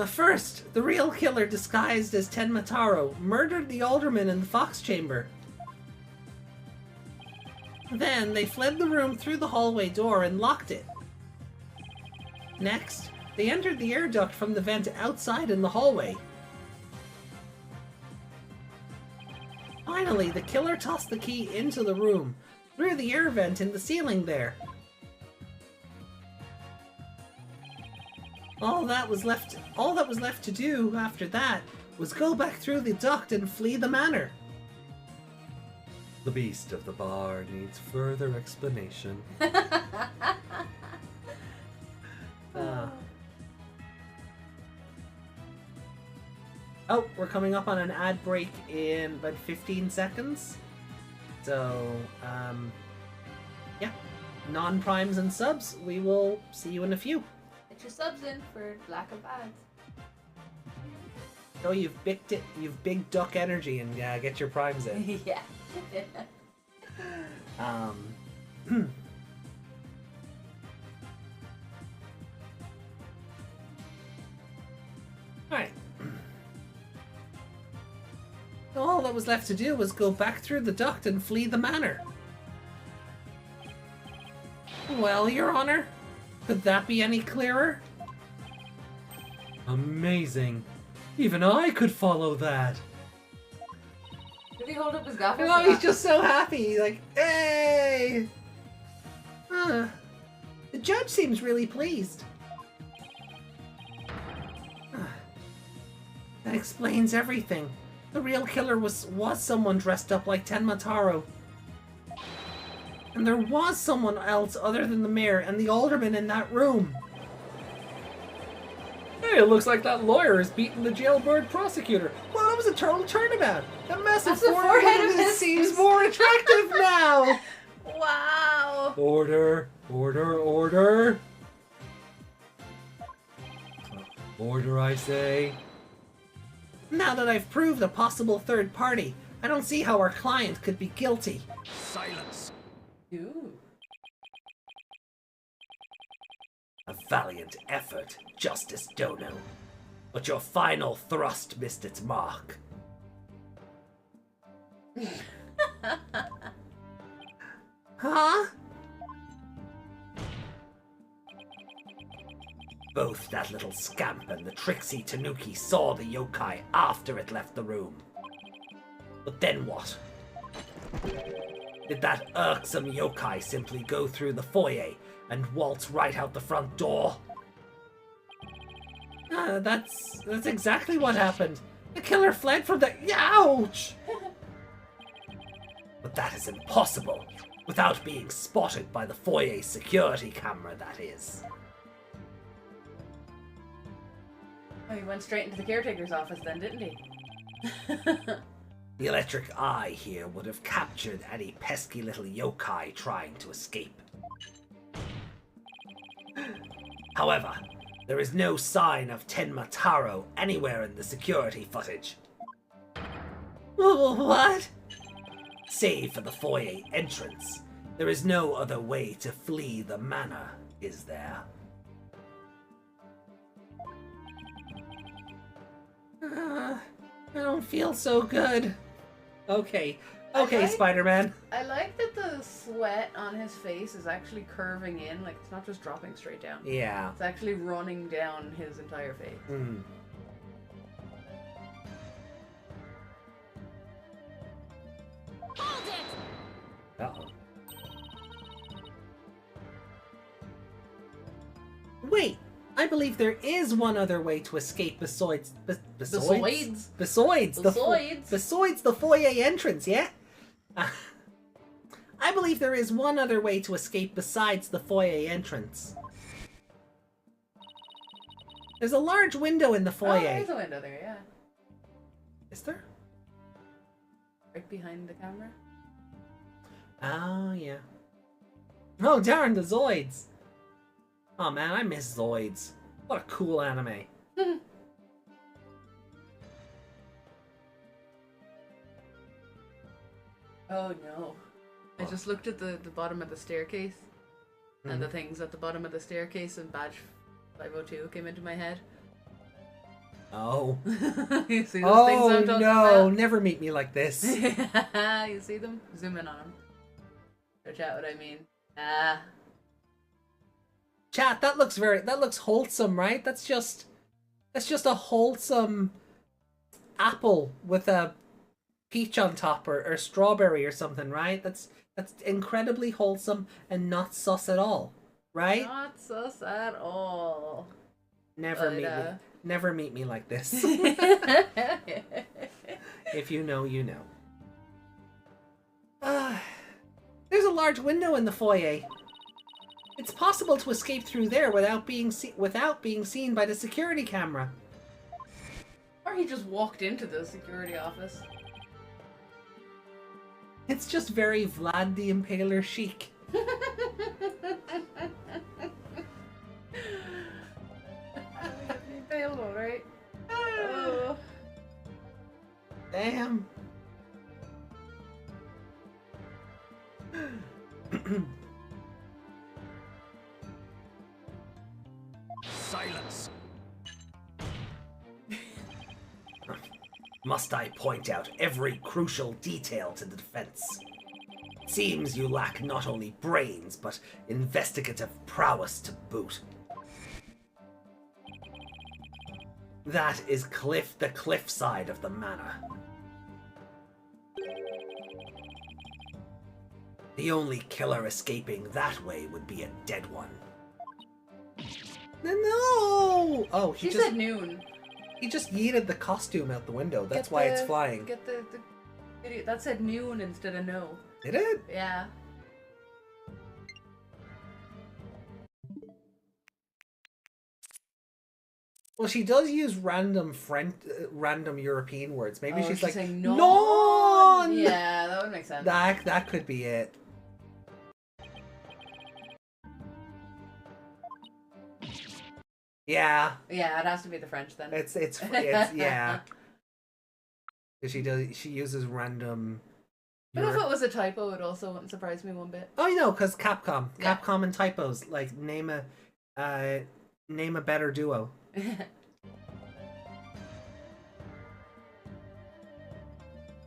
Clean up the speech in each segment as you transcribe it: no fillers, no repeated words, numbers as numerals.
First, the real killer disguised as TENMA TARO murdered the alderman in the fox chamber. Then, they fled the room through the hallway door and locked it. Next, they entered the air duct from the vent outside in the hallway. Finally, the killer tossed the key into the room, through the air vent in the ceiling there. All that was left to do after that was go back through the duct and flee the manor. The beast of the bar needs further explanation. Oh, we're coming up on an ad break in about 15 seconds. So, yeah. Non-primes and subs, we will see you in a few. Get your subs in for lack of ads. Oh, you've big duck energy and get your primes in. Yeah. Alright. All that was left to do was go back through the duct and flee the manor. Well, Your Honor, could that be any clearer? Amazing. Even I could follow that. Did he hold up his gavel? Oh, he's just so happy. Like, hey! The judge seems really pleased. That explains everything. The real killer was someone dressed up like TENMA TARO. And there was someone else other than the mayor and the alderman in that room. Hey, it looks like that lawyer is beating the jailbird prosecutor. Well, that was a total turnabout. That massive forehead of his seems more attractive now. Wow. Order, order, order. Order, I say. Now that I've proved a possible third party, I don't see how our client could be guilty. Silence. Ooh. A valiant effort, Justice Dono. But your final thrust missed its mark. Huh? Both that little scamp and the tricksy Tanuki saw the yokai after it left the room. But then what? Did that irksome yokai simply go through the foyer and waltz right out the front door? That's exactly what happened. The killer fled from the... Ouch! But that is impossible, without being spotted by the foyer security camera, that is. Oh, he went straight into the caretaker's office then, didn't he? The electric eye here would have captured any pesky little yokai trying to escape. However, there is no sign of TENMA TARO anywhere in the security footage. What? Save for the foyer entrance, there is no other way to flee the manor, is there? I don't feel so good. Okay, Spider-Man. I like that the sweat on his face is actually curving in, like it's not just dropping straight down. Yeah. It's actually running down his entire face. Hmm. Hold it! Uh-oh. Wait! I believe there is one other way to escape besides the foyer entrance, yeah? I believe there is one other way to escape besides the foyer entrance. There's a large window in the foyer. Oh, there's a window there, yeah. Is there? Right behind the camera. Oh, yeah. Oh, darn, the Zoids. Oh, man, I miss Zoids. What a cool anime. Oh, no. I just looked at the bottom of the staircase. And the things at the bottom of the staircase and badge 502 came into my head. Oh. You see those things Oh I'm talking no, about? never meet me like this. You see them? Zoom in on them. Search out what I mean. Ah. Chat, that looks wholesome, right? That's just a wholesome apple with a peach on top or strawberry or something, right? That's incredibly wholesome and not sus at all, right? Not sus at all. Never meet me like this. If you know, you know. There's a large window in the foyer. It's possible to escape through there without being seen by the security camera. Or he just walked into the security office. It's just very Vlad the Impaler chic. Available, right? Damn. Silence. Must I point out every crucial detail to the defense? Seems you lack not only brains, but investigative prowess to boot. That is the cliff side of the manor. The only killer escaping that way would be a dead one. No! Oh, She said noon. he just yeeted the costume out the window. That's why it's flying. Get the video. That said noon instead of no. Did it? Yeah. Well, she does use random European words. Maybe she's like saying non. non. Yeah, that would make sense. That could be it. Yeah. Yeah, it has to be the French then. It's yeah. She uses random. But if it was a typo, it also wouldn't surprise me one bit. Oh, you know, because Capcom Yeah. and typos, like name a better duo.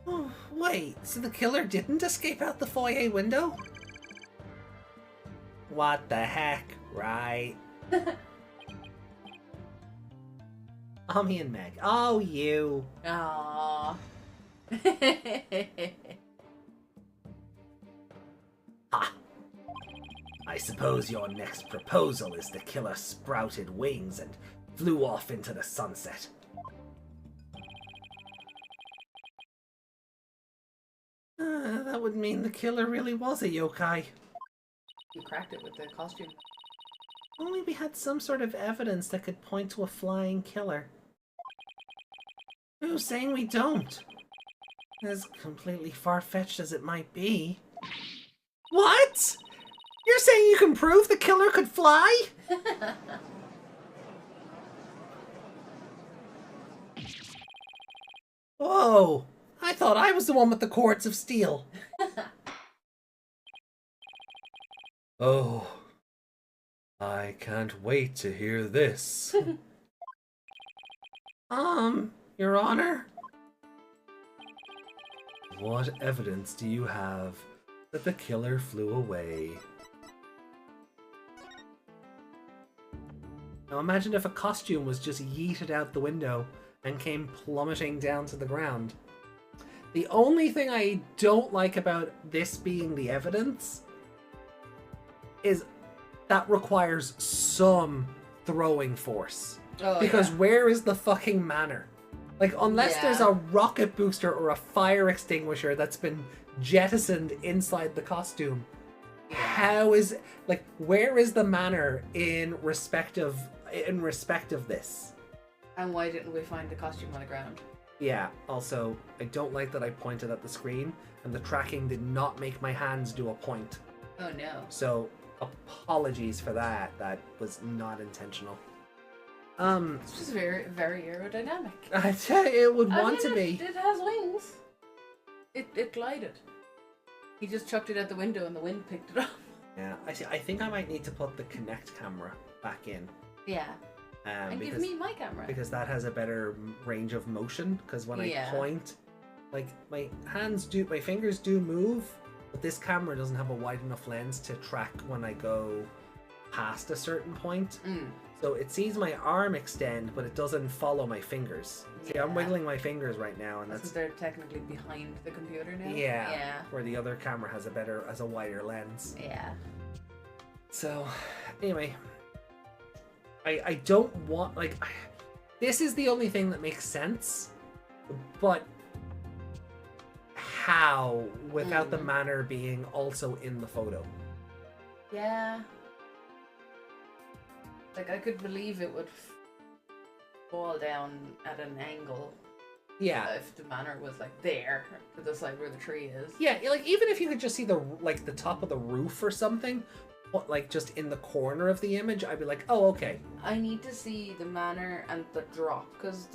Oh, wait, so the killer didn't escape out the foyer window? What the heck, right? A.M.I and Meg. Oh, you. Aww. Ha! I suppose your next proposal is the killer sprouted wings and flew off into the sunset. That would mean the killer really was a yokai. You cracked it with the costume. Only we had some sort of evidence that could point to a flying killer. Who's saying we don't? As completely far-fetched as it might be. What? You're saying you can prove the killer could fly? Whoa! I thought I was the one with the cords of steel. Oh, I can't wait to hear this. Your Honor? What evidence do you have that the killer flew away? Now imagine if a costume was just yeeted out the window and came plummeting down to the ground. The only thing I don't like about this being the evidence is that requires some throwing force. Oh, Because yeah. where is the fucking manor? Like, unless Yeah. there's a rocket booster or a fire extinguisher that's been jettisoned inside the costume, how is, like, where is the manor in respect of this? And why didn't we find the costume on the ground? Yeah, also, I don't like that I pointed at the screen, and the tracking did not make my hands do a point. Oh no. So, apologies for that. That was not intentional. It's just very, very aerodynamic. I tell you, it would want to mean, be. It has wings. It glided. He just chucked it out the window and the wind picked it up. Yeah, I think I might need to put the Kinect camera back in. Yeah. And give me my camera. Because that has a better range of motion. Because when I point, like my fingers do move, but this camera doesn't have a wide enough lens to track when I go past a certain point. So it sees my arm extend, but it doesn't follow my fingers. See, I'm wiggling my fingers right now, and that's... they're technically behind the computer now? Yeah. Where the other camera has a wider lens. Yeah. So, anyway, I don't want, like, this is the only thing that makes sense, but how without the manner being also in the photo? Yeah. Like, I could believe it would fall down at an angle. Yeah. If the manor was, like, there, to the side where the tree is. Yeah, like, even if you could just see the top of the roof or something, like, just in the corner of the image, I'd be like, oh, okay. I need to see the manor and the drop, because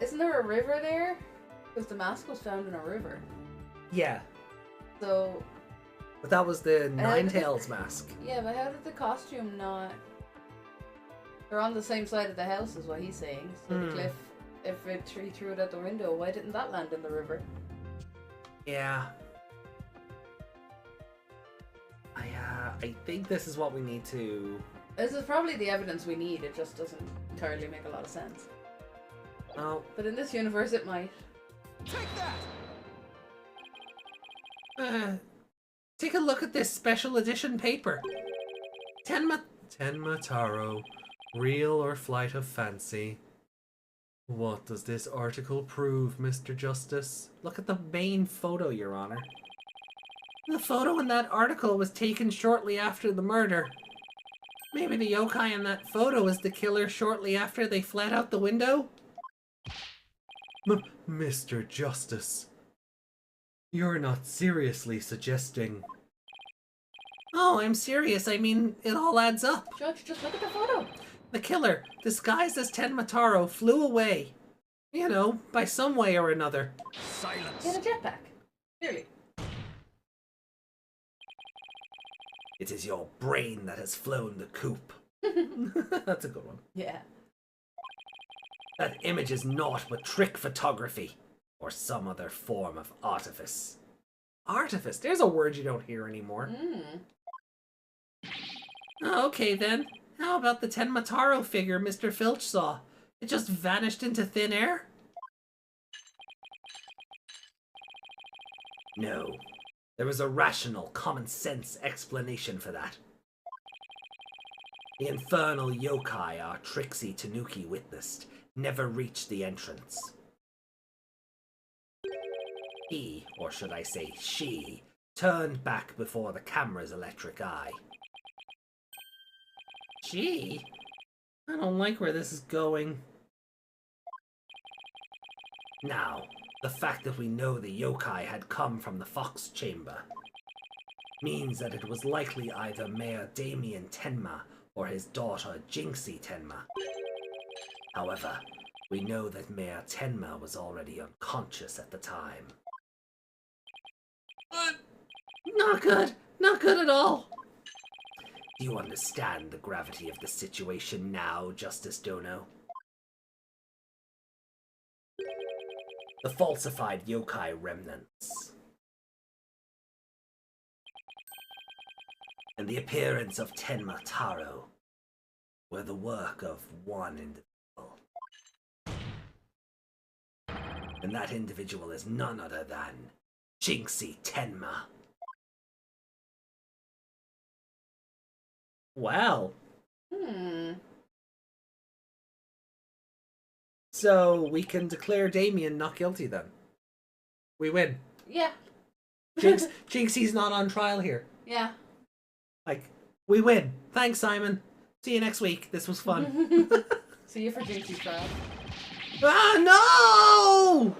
Isn't there a river there? Because the mask was found in a river. Yeah. So... But that was the Ninetales mask. Yeah, but how did the costume not... They're on the same side of the house is what he's saying. So the cliff, if he threw it out the window, why didn't that land in the river? Yeah. I think this is what we need to... This is probably the evidence we need, it just doesn't entirely make a lot of sense. Oh. But in this universe it might. Take that! Take a look at this special edition paper. TENMA TARO, real or flight of fancy. What does this article prove, Mr. Justice? Look at the main photo, Your Honor. The photo in that article was taken shortly after the murder. Maybe the yokai in that photo is the killer shortly after they fled out the window? Mr. Justice. You're not seriously suggesting... Oh, I'm serious. I mean, it all adds up. Judge, just look at the photo. The killer, disguised as TENMA TARO, flew away. You know, by some way or another. Silence. In a jetpack. Clearly. It is your brain that has flown the coop. That's a good one. Yeah. That image is naught but trick photography, or some other form of artifice. Artifice? There's a word you don't hear anymore. Okay then. How about the TENMA TARO figure Mr. Filch saw? It just vanished into thin air? No. There was a rational, common-sense explanation for that. The infernal yokai our Trixie Tanuki witnessed never reached the entrance. He, or should I say she, turned back before the camera's electric eye. She? I don't like where this is going. Now, the fact that we know the yokai had come from the Fox Chamber means that it was likely either Mayor DAMIAN TENMA or his daughter Jinxie TENMA. However, we know that Mayor TENMA was already unconscious at the time. Not good! Not good at all! Do you understand the gravity of the situation now, Justice Dono? The falsified yokai remnants and the appearance of TENMA TARO were the work of one individual. And that individual is none other than Jinxie TENMA. Wow. So we can declare DAMIAN not guilty then. We win. Yeah. Jinxie's not on trial here. Yeah. Like, we win. Thanks, Simon. See you next week. This was fun. See you for Jinxie's trial. Ah, no!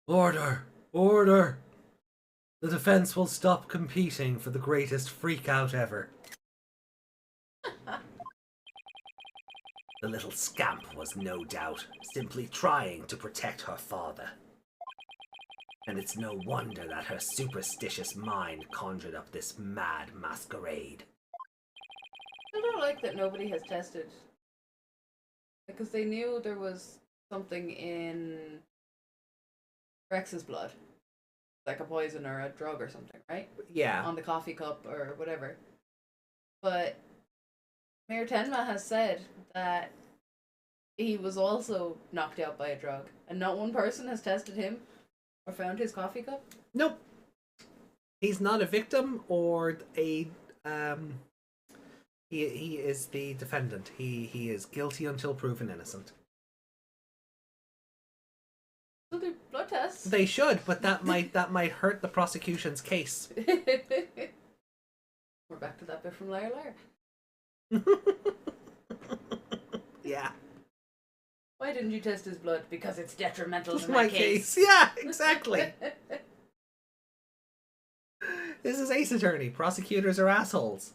Order! Order! The defense will stop competing for the greatest freak out ever. The little scamp was no doubt simply trying to protect her father. And it's no wonder that her superstitious mind conjured up this mad masquerade. I don't like that nobody has tested. Because they knew there was something in Rex's blood. Like a poison or a drug or something, right? Yeah. On the coffee cup or whatever. But Mayor Tenma has said that he was also knocked out by a drug. And not one person has tested him or found his coffee cup? Nope. He's not a victim or a he is the defendant. He is guilty until proven innocent. So do blood tests. They should, but that might hurt the prosecution's case. We're back to that bit from Liar Liar. Yeah. Why didn't you test his blood? Because it's detrimental to My my case. Yeah, exactly. This is Ace Attorney. Prosecutors are assholes.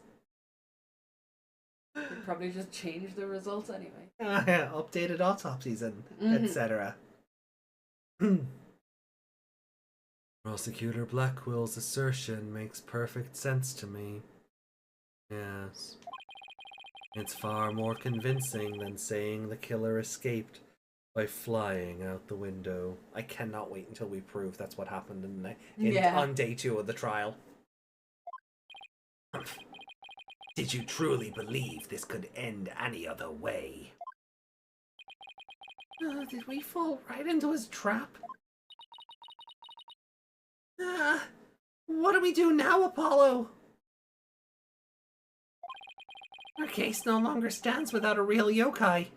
You'd probably just change the results anyway. Yeah, updated autopsies and etc. Prosecutor Blackwell's assertion makes perfect sense to me. Yes. It's far more convincing than saying the killer escaped by flying out the window. I cannot wait until we prove that's what happened on day 2 of the trial. Did you truly believe this could end any other way? Did we fall right into his trap? What do we do now, Apollo? Our case no longer stands without a real yokai.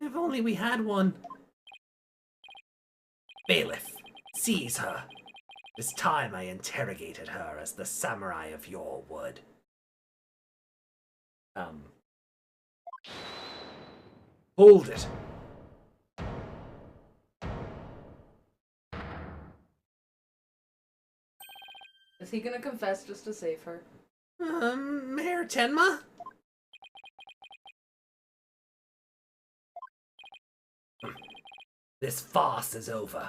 If only we had one. Bailiff, seize her. It's time I interrogated her as the samurai of yore would. Hold it. Is he gonna confess just to save her? Mayor Tenma? This farce is over.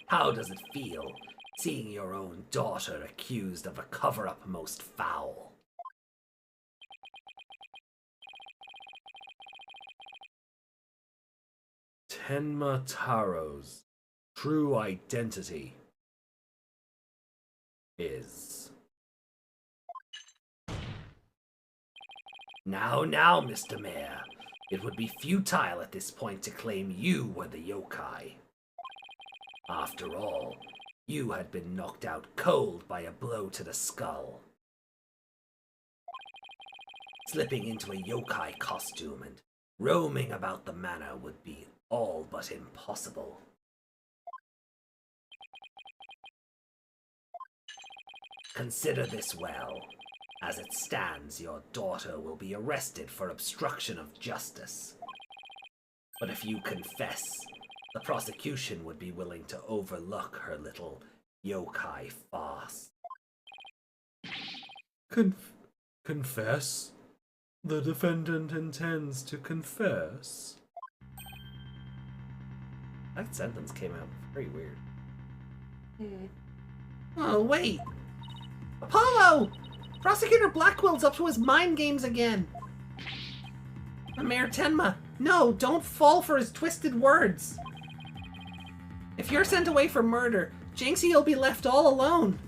How does it feel, seeing your own daughter accused of a cover-up most foul? Tenma Taro's true identity is... Now, Mr. Mayor. It would be futile at this point to claim you were the yokai. After all, you had been knocked out cold by a blow to the skull. Slipping into a yokai costume and roaming about the manor would be all but impossible. Consider this well. As it stands, your daughter will be arrested for obstruction of justice. But if you confess, the prosecution would be willing to overlook her little yokai farce. Confess? The defendant intends to confess? That sentence came out very weird. Oh, wait! Apollo! Prosecutor Blackwell's up to his mind games again! Mayor Tenma, no, don't fall for his twisted words! If you're sent away for murder, Jinxie'll be left all alone!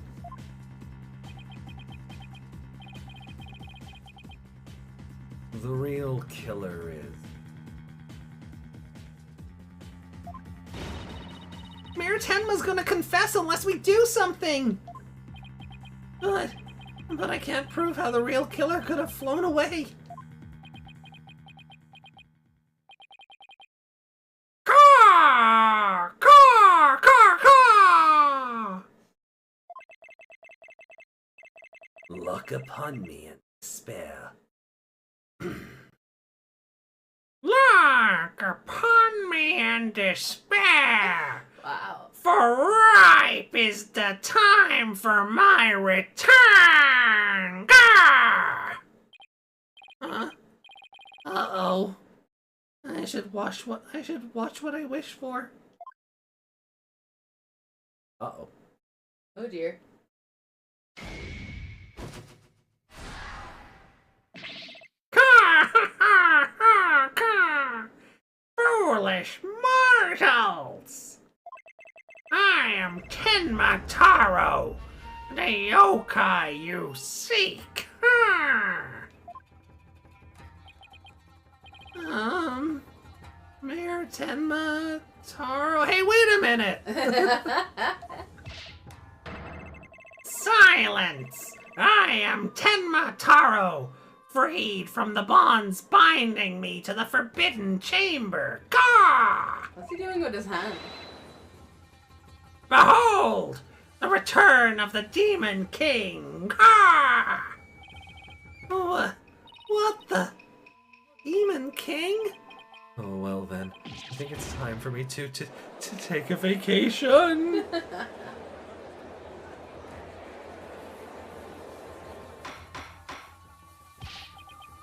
The real killer is... Mayor Tenma's gonna confess unless we do something! But I can't prove how the real killer could have flown away. Caw! Caw! Caw! Caw! Look upon me in despair. Look upon me in despair. Wow. For ripe is the time for my return! Gah! Huh? Uh-oh. I should watch what I wish for. Uh-oh. Oh dear. Foolish mortals! I am TENMA TARO, the yokai you seek. Mayor Tenma Taro. Hey, wait a minute! Silence! I am TENMA TARO, freed from the bonds binding me to the forbidden chamber. Gah! What's he doing with his hand? Behold, the return of the Demon King. Gah! What the? Demon King? Oh, well then. I think it's time for me to take a vacation.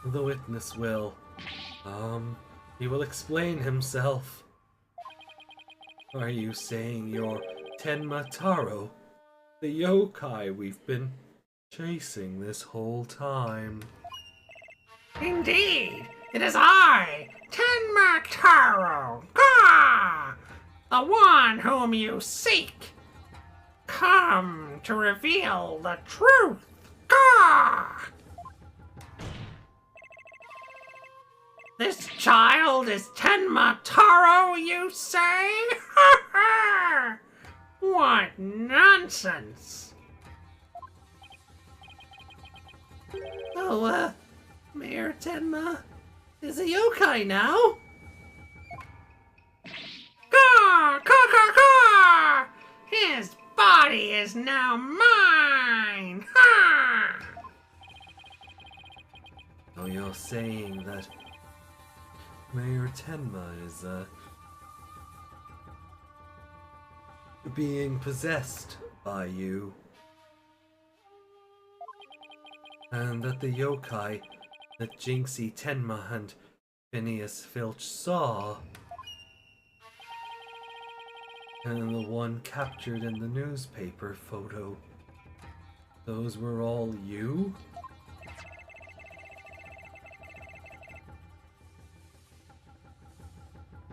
The witness will. He will explain himself. Are you saying you're Tenma Taro, the yokai we've been chasing this whole time? Indeed, it is I, TENMA TARO. Gah! The one whom you seek. Come to reveal the truth. Gah! This child is TENMA TARO, you say? Ha ha! What nonsense! Oh, Mayor Tenma is a yokai now? Gah! Gah! Gah! Gah! His body is now mine! Ha! Oh, you're saying that Mayor Tenma is, being possessed by you. And that the yokai that Jinxie Tenma and Phineas Filch saw, and the one captured in the newspaper photo, those were all you?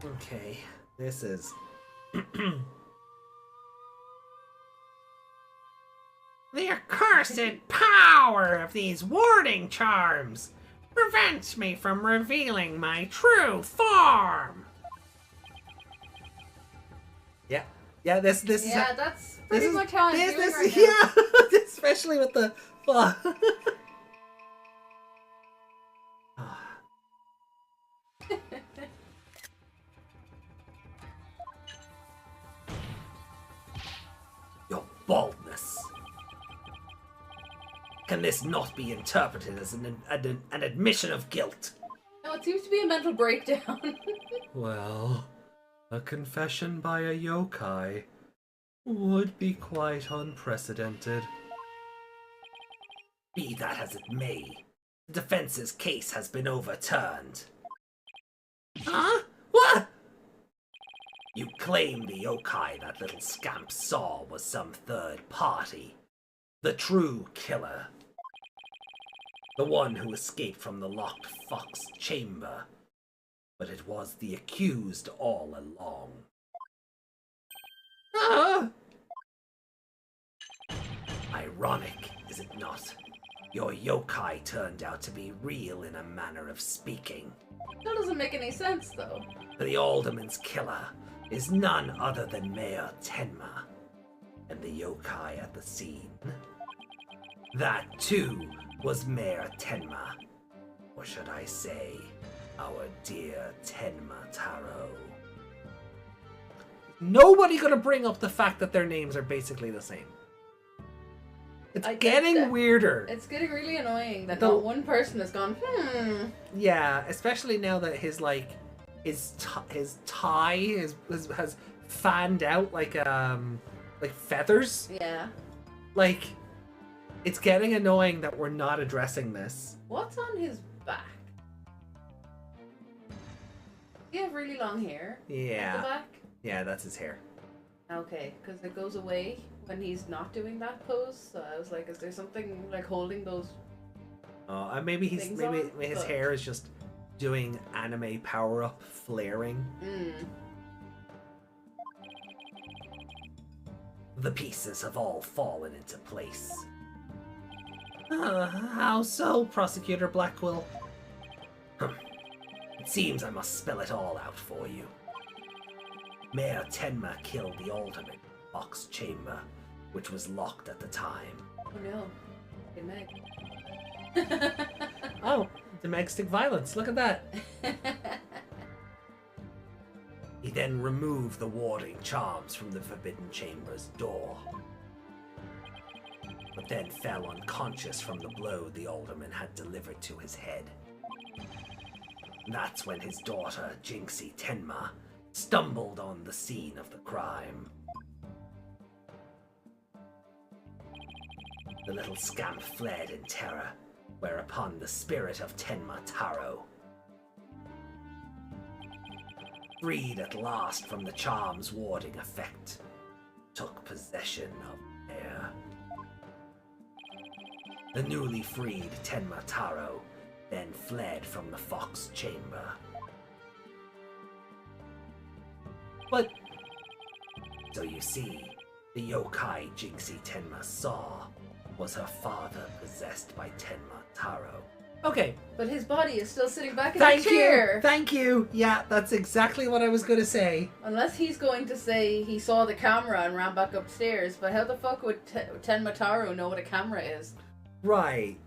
Okay, this is... The accursed power of these warding charms prevents me from revealing my true form. Yeah, this is Yeah, that's pretty much how I'm feeling right now. yeah, especially with the Your baldness. Can this not be interpreted as an admission of guilt? No, it seems to be a mental breakdown. well, a confession by a yokai would be quite unprecedented. Be that as it may, the defense's case has been overturned. Huh? What? You claim the yokai that little scamp saw was some third party. The true killer. The one who escaped from the locked fox chamber. But it was the accused all along. Ironic, is it not? Your yokai turned out to be real in a manner of speaking. That doesn't make any sense, though. The alderman's killer is none other than Mayor Tenma, and the yokai at the scene. That, too, was Mayor Tenma, or should I say, our dear Tenma Taro. Nobody gonna bring up the fact that their names are basically the same. It's I get getting that. weirder. It's getting really annoying that The- not one person has gone, Yeah, especially now that his tie has fanned out like feathers. Yeah. Like, it's getting annoying that we're not addressing this. What's on his back? You have really long hair. At the Yeah. back. Yeah, that's his hair. Okay, because it goes away when he's not doing that pose. So I was like, is there something like holding those? Maybe Things maybe on, his but- hair is just doing anime power up flaring. The pieces have all fallen into place. How so, Prosecutor Blackquill? It seems I must spell it all out for you. Mayor Tenma killed the ultimate box chamber, which was locked at the time. Oh no, hey Meg. Oh, domestic violence. Look at that. He then removed the warding charms from the Forbidden Chamber's door, but then fell unconscious from the blow the alderman had delivered to his head. That's when his daughter, Jinxie Tenma, stumbled on the scene of the crime. The little scamp fled in terror, whereupon the spirit of Tenma Taro, freed at last from the charm's warding effect, took possession of the air. The newly freed Tenma Taro then fled from the Fox Chamber. But So you see, the yokai Jinxie Tenma saw was her father possessed by Tenma Taro. okay, But his body is still sitting back in thank the chair. you, thank you. Yeah, that's exactly what I was gonna say. Unless he's going to say he saw the camera and ran back upstairs, but how the fuck would Tenma Taro know what a camera is? Right.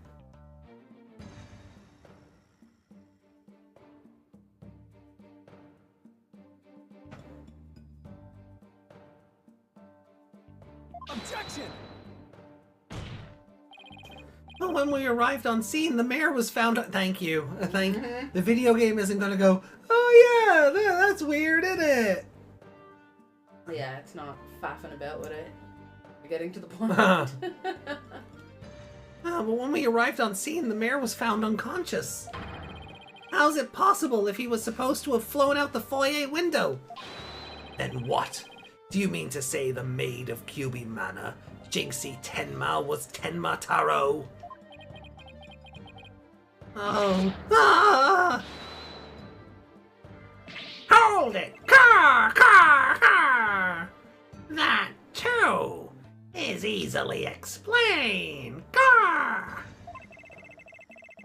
Objection! Well, when we arrived on scene, the mayor was found. Thank you. The video game isn't gonna go. Oh yeah, that's weird, isn't it? Yeah, it's not faffing about with it. You're getting to the point. But when we arrived on scene, the mayor was found unconscious. How's it possible if he was supposed to have flown out the foyer window? Then what? Do you mean to say the maid of Kyubi Manor, Jinxie Tenma, was Tenma Taro? Oh. Ah! Hold it! Car! Car! Car! That, too, is easily explained. Car!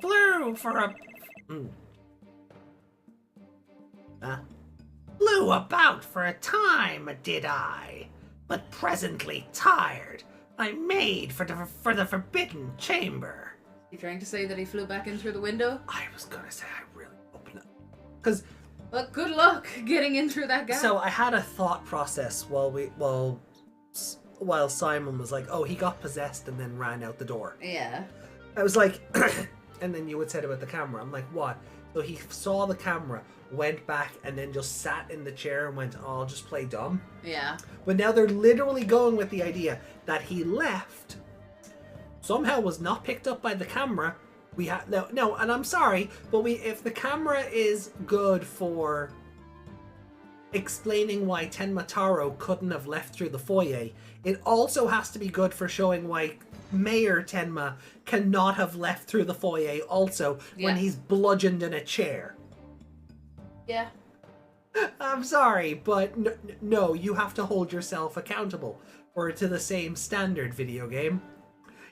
Flew for a... Flew about for a time, did I? But presently tired, I made for the Forbidden Chamber. You trying to say that he flew back in through the window? I was gonna say I really hope not, because Well, good luck getting in through that gap. so I had a thought process while Simon was like, "Oh, he got possessed and then ran out the door." Yeah. I was like, and then you had said about the camera. I'm like, what? So he saw the camera, went back, and then just sat in the chair and went, "Oh, I'll just play dumb." Yeah. But now they're literally going with the idea that he left, somehow was not picked up by the camera. We have no, and I'm sorry, but if the camera is good for explaining why Tenma Taro couldn't have left through the foyer, it also has to be good for showing why Mayor Tenma cannot have left through the foyer also when Yeah. he's bludgeoned in a chair. Yeah. I'm sorry, but no, you have to hold yourself accountable or to the same standard, video game.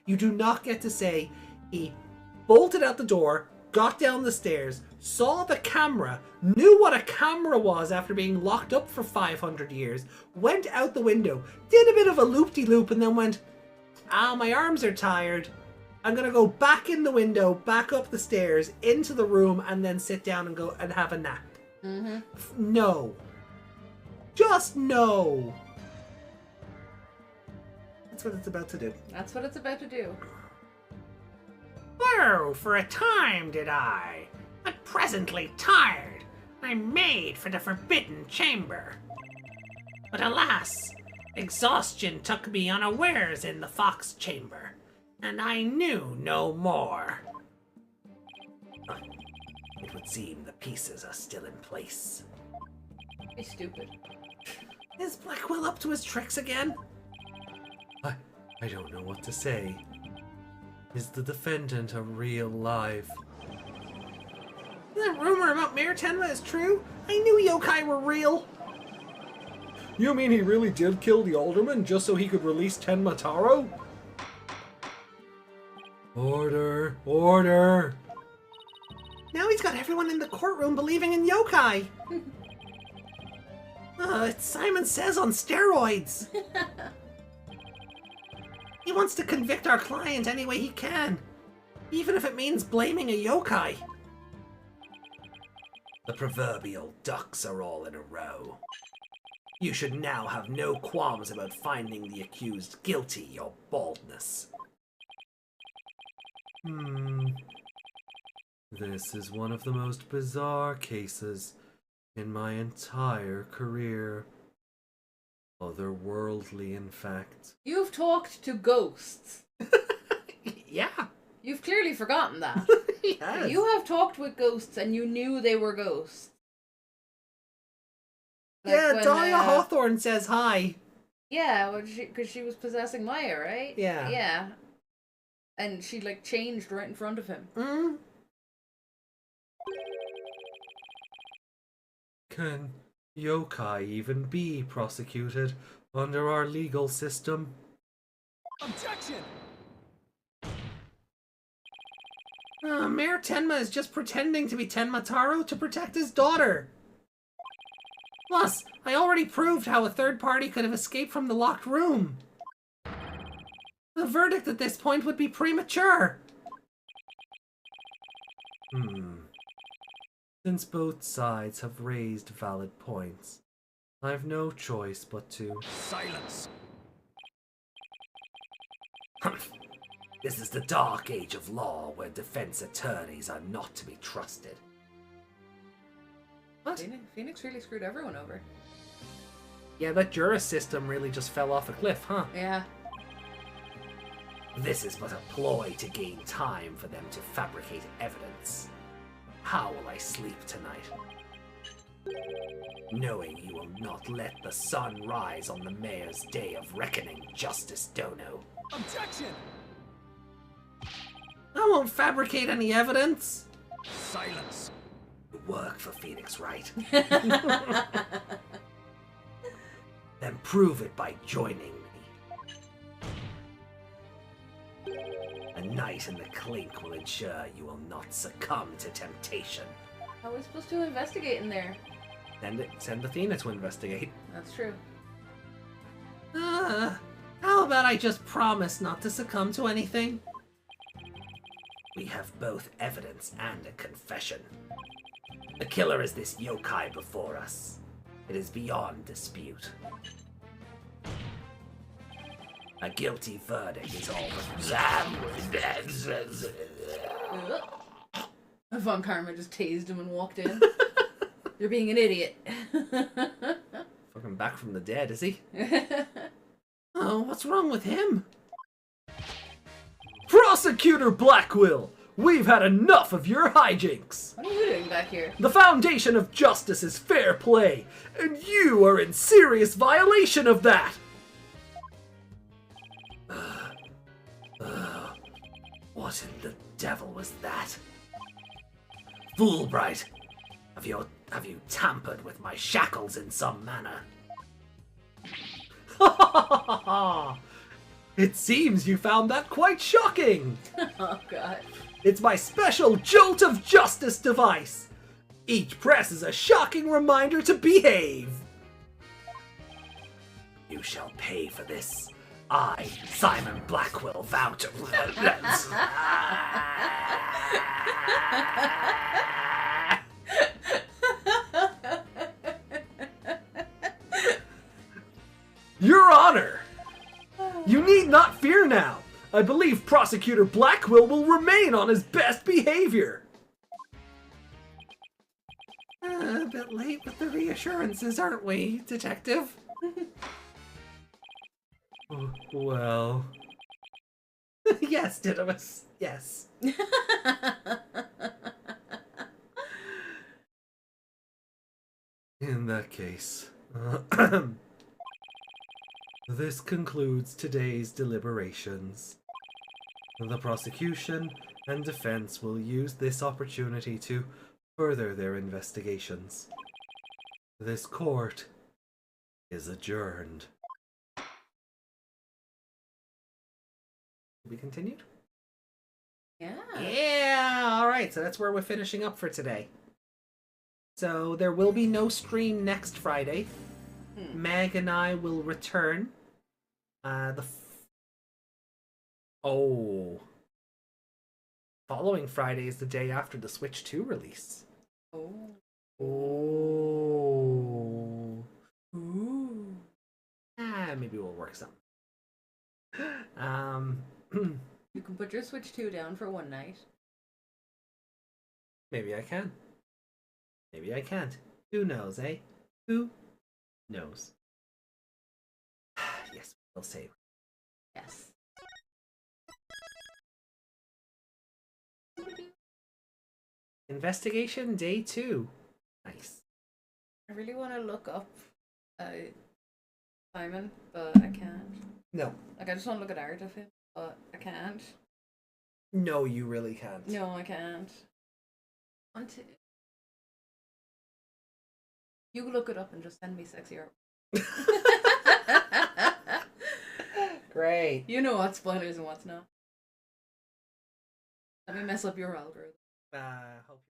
You do not get to say he bolted out the door, got down the stairs, saw the camera, knew what a camera was after being locked up for 500 years, went out the window, did a bit of a loop-de-loop, and then went, my arms are tired. I'm gonna go back in the window, back up the stairs, into the room, and then sit down and go and have a nap. No. Just no. That's what it's about to do. That's what it's about to do. Flew for a time, did I? But presently tired, I made for the Forbidden Chamber. But alas, exhaustion took me unawares in the Fox Chamber, and I knew no more. It would seem the pieces are still in place. Be stupid. Is Blackwell up to his tricks again? I don't know what to say. Is the defendant a real live? That rumor about Mayor Tenma is true? I knew yokai were real! You mean he really did kill the alderman just so he could release Tenma Taro? Order! Order! Now he's got everyone in the courtroom believing in yokai! It's Simon Says on steroids! He wants to convict our client any way he can, even if it means blaming a yokai. The proverbial ducks are all in a row. You should now have no qualms about finding the accused guilty of baldness. This is one of the most bizarre cases in my entire career. Otherworldly, in fact. You've talked to ghosts. Yeah. You've clearly forgotten that. Yes. You have talked with ghosts and you knew they were ghosts. Like yeah, when, Dahlia Hawthorne says hi. Yeah, because she was possessing Maya, right? Yeah. Yeah. And she, like, changed right in front of him. Mm. Can yokai even be prosecuted under our legal system? Objection! Mayor Tenma is just pretending to be Tenma Taro to protect his daughter. Plus, I already proved how a third party could have escaped from the locked room. The verdict at this point would be premature. Since both sides have raised valid points, I've no choice but to... Silence! This is the dark age of law where defense attorneys are not to be trusted. What? Phoenix really screwed everyone over. Yeah, that Jurist system really just fell off a cliff, huh? Yeah. This is but a ploy to gain time for them to fabricate evidence. How will I sleep tonight? Knowing you will not let the sun rise on the mayor's day of reckoning, Justice Dono. Objection! I won't fabricate any evidence. Silence! You work for Phoenix, right? Yeah. Then prove it by joining me. A night in the clink will ensure you will not succumb to temptation. How are we supposed to investigate in there? Send Athena to investigate. That's true. How about I just promise not to succumb to anything? We have both evidence and a confession. The killer is this yokai before us. It is beyond dispute. A guilty verdict is all. Von Karma just tased him and walked in. You're being an idiot. Fucking back from the dead, is he? Oh, what's wrong with him? Prosecutor Blackwell! We've had enough of your hijinks! What are you doing back here? The foundation of justice is fair play, and you are in serious violation of that! What in the devil was that? Fulbright, have you tampered with my shackles in some manner? It seems you found that quite shocking! Oh, God. It's my special Jolt of Justice device! Each press is a shocking reminder to behave! You shall pay for this. I, Simon Blackwell, vow to... Your Honor! You need not fear now. I believe Prosecutor Blackwell will remain on his best behavior. A bit late with the reassurances, aren't we, Detective? Well... Yes, Didymus. Yes. In that case, this concludes today's deliberations. The prosecution and defense will use this opportunity to further their investigations. This court is adjourned. We continued? Yeah. Yeah, alright, so that's where we're finishing up for today. So there will be no stream next Friday. Meg and I will return. Following Friday is the day after the Switch 2 release. Oh. Oh. Ooh. Maybe we'll work something. You can put your Switch 2 down for one night. Maybe I can. Maybe I can't. Who knows, eh? Who knows? Yes, we'll save. Yes. Investigation day 2. Nice. I really want to look up Simon, but I can't. No. Like, I just want to look at art of him, but I can't. No, you really can't. No, I can't. You look it up and just send me sexy art. Great. You know what's spoilers and what's not. Let me mess up your algorithm. Hope